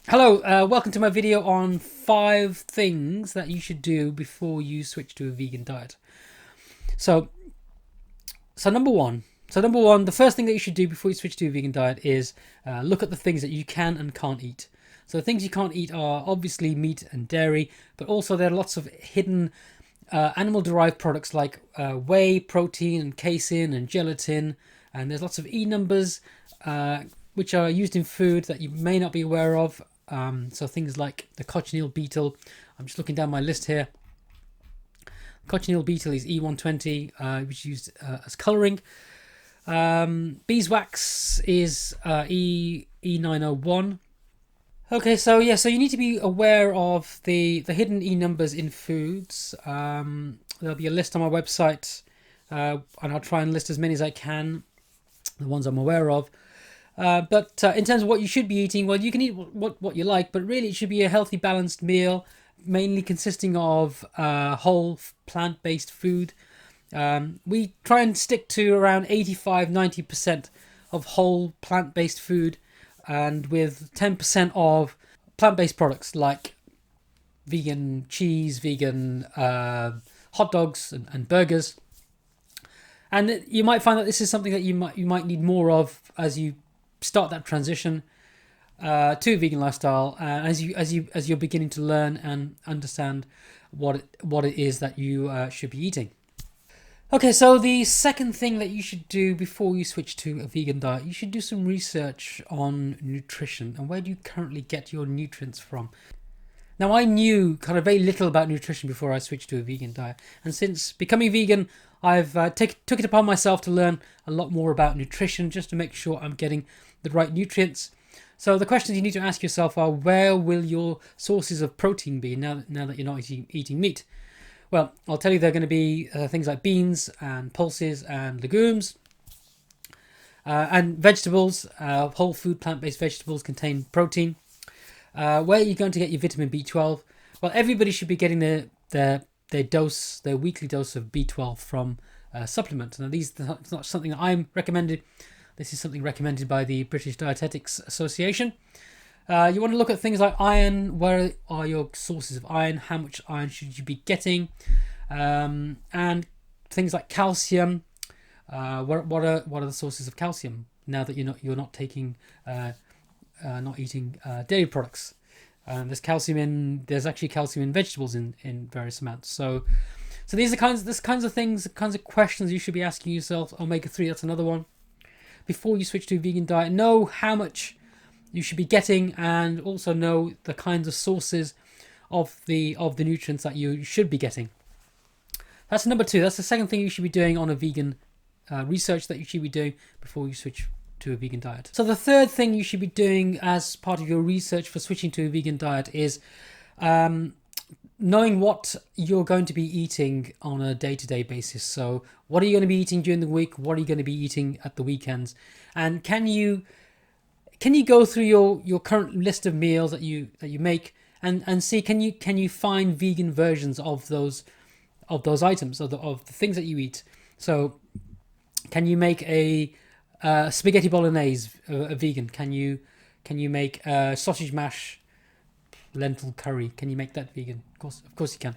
Hello, welcome to my video on 5 things that you should do before you switch to a vegan diet. So, so number one, the first thing that you should do before you switch to a vegan diet is look at the things that you can and can't eat. So the things you can't eat are obviously meat and dairy, but also there are lots of hidden animal-derived products like whey protein and casein and gelatin, and there's lots of E numbers which are used in food that you may not be aware of. So things like the cochineal beetle. I'm just looking down my list here. Cochineal beetle is E120, which is used as colouring. Beeswax is E901. Okay, so so you need to be aware of the hidden E numbers in foods. There'll be a list on my website, and I'll try and list as many as I can, the ones I'm aware of. But in terms of what you should be eating, well, you can eat what you like, but really it should be a healthy, balanced meal, mainly consisting of whole plant-based food. We try and stick to around 85-90% of whole plant-based food, and with 10% of plant-based products like vegan cheese, vegan hot dogs, and burgers. And you might find that this is something that you might need more of as you start that transition to a vegan lifestyle, as you're beginning to learn and understand what it is that you should be eating. Okay, so the second thing that you should do before you switch to a vegan diet, you should do some research on nutrition and where do you currently get your nutrients from. Now, I knew kind of very little about nutrition before I switched to a vegan diet, and since becoming vegan, I've took it upon myself to learn a lot more about nutrition just to make sure I'm getting the right nutrients. So the questions you need to ask yourself are: where will your sources of protein be now that you're not eating meat? Well, I'll tell you they're going to be things like beans and pulses and legumes. And vegetables, whole food plant-based vegetables contain protein. Where are you going to get your vitamin B12? Well, everybody should be getting their weekly dose of B12 from supplements. Now, it's not something that I'm recommended. This is something recommended by the British Dietetics Association. You want to look at things like iron. Where are your sources of iron? How much iron should you be getting? And things like calcium. What are the sources of calcium now that you're not taking not eating dairy products? There's actually calcium in vegetables in various amounts. So these are kinds of things, the kinds of questions you should be asking yourself. Omega-3, that's another one. Before you switch to a vegan diet, know how much you should be getting, and also know the kinds of sources of the nutrients that you should be getting. That's number two. That's the second thing you should be doing on a vegan research that you should be doing before you switch to a vegan diet. So the third thing you should be doing as part of your research for switching to a vegan diet is knowing what you're going to be eating on a day-to-day basis. So what are you going to be eating during the week? What are you going to be eating at the weekends? And can you go through your current list of meals that you make and see, can you find vegan versions of those items, of the things that you eat? So can you make a spaghetti bolognese a vegan? Can you make sausage mash lentil curry? Can you make that vegan? Of course you can.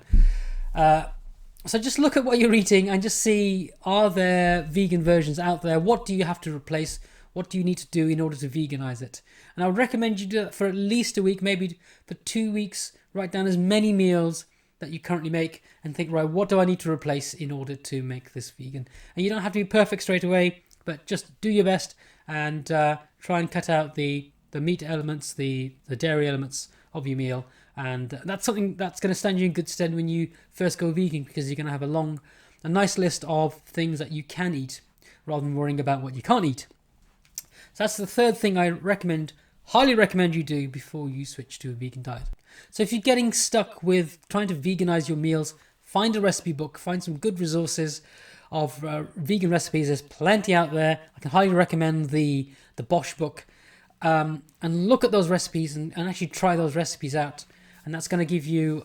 So just look at what you're eating and just see, are there vegan versions out there? What do you have to replace? What do you need to do in order to veganize it? And I would recommend you do that for at least a week, maybe for 2 weeks. Write down as many meals that you currently make and think, right, what do I need to replace in order to make this vegan? And you don't have to be perfect straight away, but just do your best and try and cut out the meat elements, the dairy elements of your meal. And that's something that's going to stand you in good stead when you first go vegan, because you're going to have a nice list of things that you can eat rather than worrying about what you can't eat. So that's the third thing I highly recommend you do before you switch to a vegan diet. So if you're getting stuck with trying to veganize your meals, find a recipe book, find some good resources of vegan recipes. There's plenty out there. I can highly recommend the Bosch book, and look at those recipes and actually try those recipes out. And that's going to give you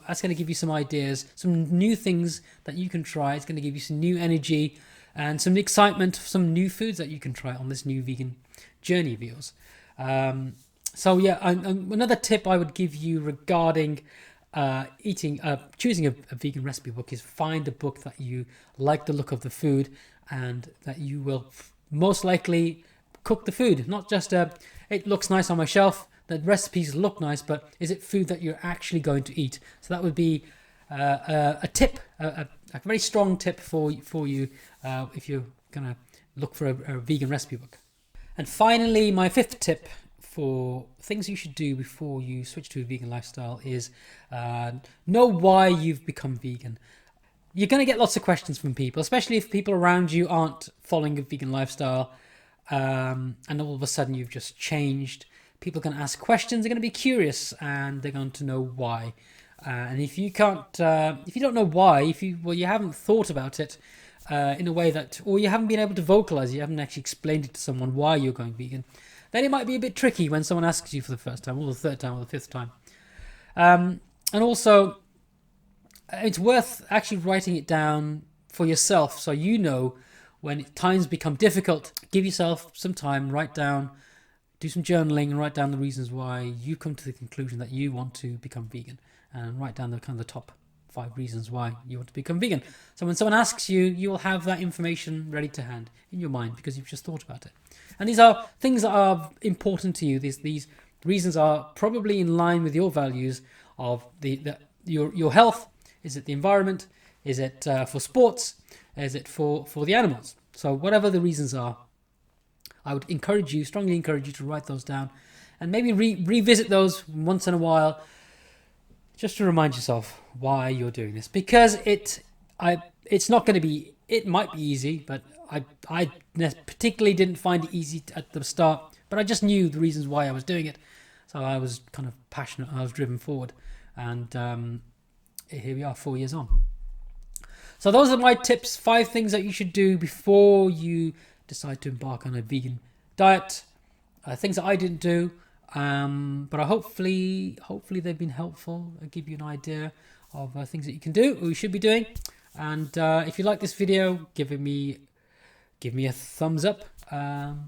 some ideas, some new things that you can try. It's going to give you some new energy and some excitement, some new foods that you can try on this new vegan journey of yours. So yeah, another tip I would give you regarding choosing a vegan recipe book is find a book that you like the look of the food and that you will most likely cook the food. Not just it looks nice on my shelf. The recipes look nice, but is it food that you're actually going to eat? So that would be a tip, a very strong tip for you if you're gonna look for a vegan recipe book. And finally, my fifth tip for things you should do before you switch to a vegan lifestyle is know why you've become vegan. You're going to get lots of questions from people, especially if people around you aren't following a vegan lifestyle, and all of a sudden you've just changed. People are going to ask questions, they're going to be curious, and they're going to know why. And if you don't know why, you haven't thought about it in a way that, or you haven't been able to vocalize it, you haven't actually explained it to someone why you're going vegan, then it might be a bit tricky when someone asks you for the first time, or the third time, or the fifth time. And also, it's worth actually writing it down for yourself, so you know when times become difficult. Give yourself some time, write down, do some journaling, and write down the reasons why you come to the conclusion that you want to become vegan, and write down the top 5 reasons why you want to become vegan. So when someone asks you, you will have that information ready to hand in your mind because you've just thought about it. And these are things that are important to you. These reasons are probably in line with your values of your health. Is it the environment? Is it for sports? Is it for the animals? So whatever the reasons are, I would strongly encourage you to write those down and maybe revisit those once in a while, just to remind yourself why you're doing this. Because it's not going to be, it might be easy, but I particularly didn't find it easy at the start, but I just knew the reasons why I was doing it. So I was kind of passionate, I was driven forward, and here we are 4 years on. So those are my tips, 5 things that you should do before you decide to embark on a vegan diet. Things that I didn't do, but hopefully they've been helpful. I give you an idea of things that you can do or you should be doing. And if you like this video, give me a thumbs up.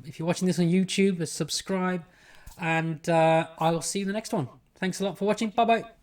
If you're watching this on YouTube, subscribe, and I will see you in the next one. Thanks a lot for watching. Bye bye.